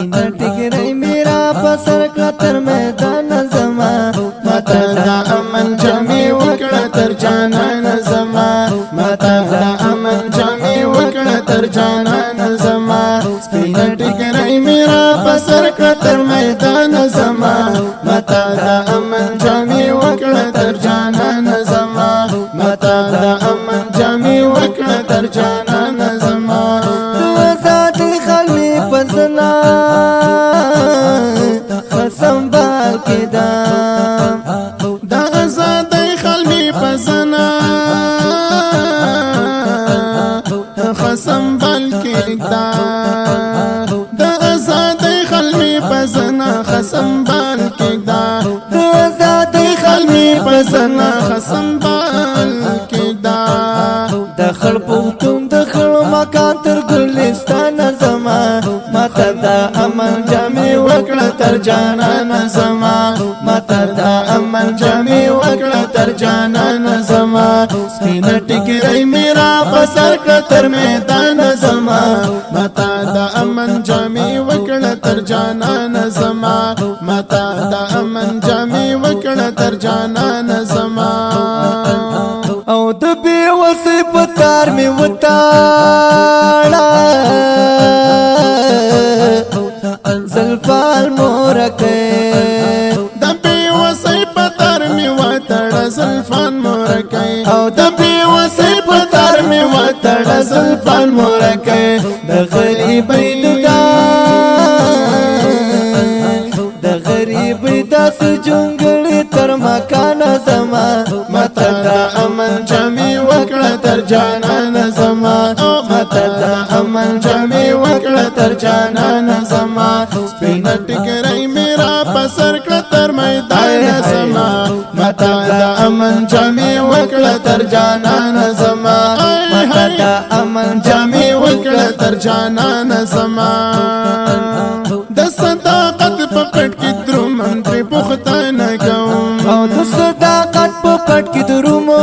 سپینا ټیکری میرا پسر کړه تر میدان زما ماته دا امن جامې وکړه تر جانان زما ماته دا امن جامې وکړه تر جانان زما سپینا ټیکری میرا پسر کړه تر میدان زما ماته دا امن جامې وکړه تر جانان زما ماته دا امن جامې وکړه تر جانان زما ذات خلمی پسنا خصم بال کې دا ذات خلمی پسنا خصم بال کې دا ذات خلمی پسنا خصم بال کې دا ذات خلمی پسنا خصم بال کې دا دخل پوتون دخل مکان تر ګلستان زما ماته دا امن جامې وکړه تر جانان زما ماته دا امن جامې وکړه تر جانان زما سپینا ټیکری میرا پسر کړه تر میدان زما ماته دا امن جامې وکړه تر جانان زما ماته دا امن جامې وکړه تر جانان زما او د بی وسی پتار می وتاړه زلفال مورکه د بی وسی پتار می وتاړه زلفال مورکه او د بی وسی پتار می وتاړه زلفال مورکه د غریبۍ د غریبۍ داس جونګړې تر مکان زما ماته دا امن جامې وکړه تر جانان زما ماته دا امن جامې وکړه تر جانان زما سپینا ټیکری میرا پسر کړه تر میدان زما ماته دا امن جامې وکړه تر جانان زما ماته دا امن جامې وکړه تر جانان زما د صداقت په پټ کې درومم ترې پوښتنه کوم او د صداقت په پټ کې درومم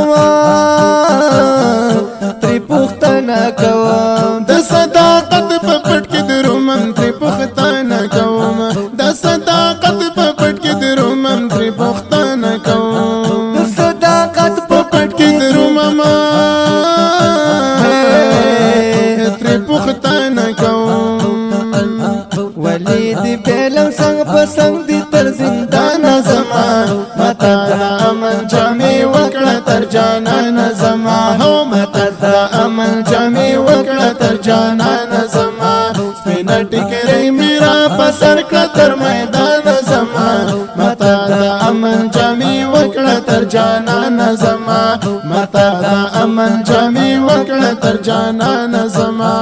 ترې پوښتنه کوم د صداقت په پټ کې درومم ترې پوښتنه کوم د صداقت په پټ کې درومم ترې پوښتنه کوم د صداقت په پټ کې درومم ترې پوښتنه کوم ولید بیلم څنګ په څنګ دي تر زندان زما ماته دا امن جامې وکړه تر جانان زما هو ماته دا امن جامې وکړه تر جانان زما سپینا ټیکری میرا پسر کړه تر میدان زما ماته دا امن جامې وکړه تر جانان زما ماته دا امن جامې وکړه تر جانان زما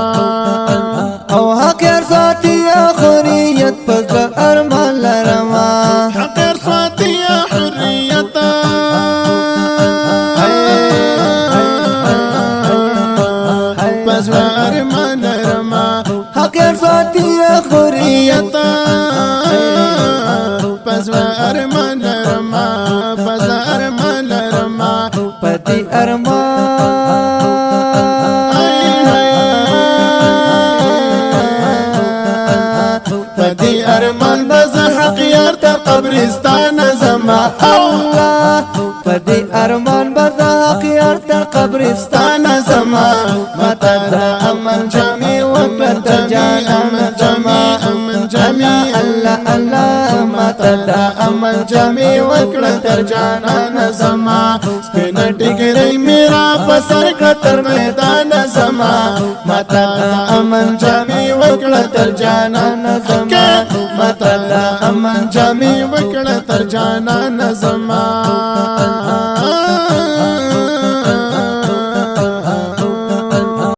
او حق ارزاتی حریت پس ارمان لرما حق ارزاتی حریت پس ارمان لرما حق ارزاتی حریت پس ارمان لرما پس ارمان لرما پتی ارمان پدی ارمان بز حق یار تا قبرستان زما الله پدی ارمان بز حق یار تا قبرستان زما ماته دا امن جامې وکړه تر جانان زما امن جامې الله الله ماته دا امن جامې وکړه تر جانان زما سپینا ټیکری میرا پسر کړه تر میدان زما ماته دا امن جامې وکړه تر جانان زما ماته دا امن جامې وکړه تر جانان زما